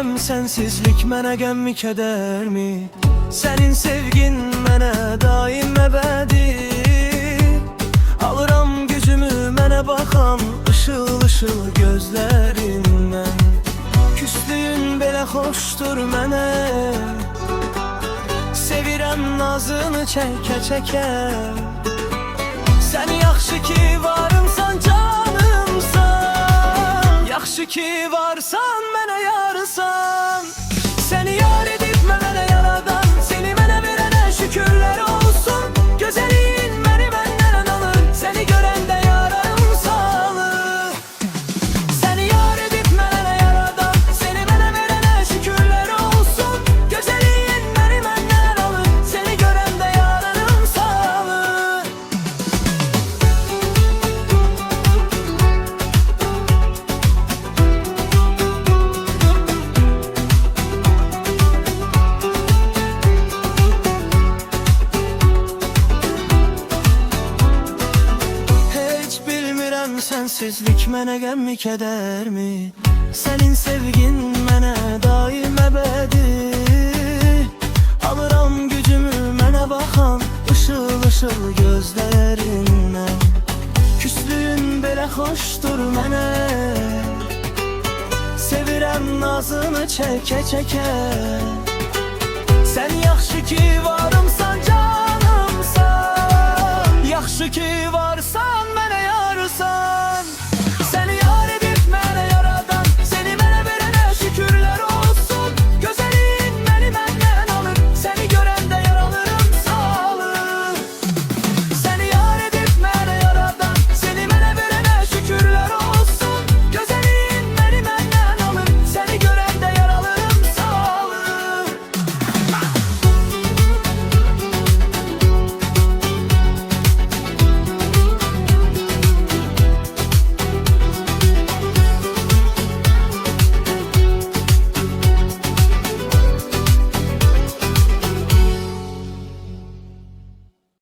bilmirəm sensizlik mənə qəmmi kədərmi? Sənin sevgin mənə daim əbədi. Alıram gücümü mənə baxan ışıl ışıl gözlərindən. Küslüyün belə xoşdur mənə, sevirəm nazını çəkə çəkə. Sən yaxşı ki varımsan canımsan, yaxşı ki varsan mənə yarısan. Səni yar edib mənə yaradan, seni mənə verənə şükürlər olsun. Gözəliyin məni məndən alır, səni görəndə yarım salır. Səni yar edib mənə yaradan, seni mənə verənə şükürlər olsun. Gözəliyin məni məndən alır, seni görəndə yarım salır. Sensizlik mənə qəmmi kədərmi? Sənin sevgin mənə daim əbədi. Alıram gücümü mənə baxan ışıl ışıl gözlərindən. Küslüyün belə xoşdur mənə, sevirəm nazını çəkə çəkə. Sən yaxşı ki varımsan canımsan, yaxşı ki var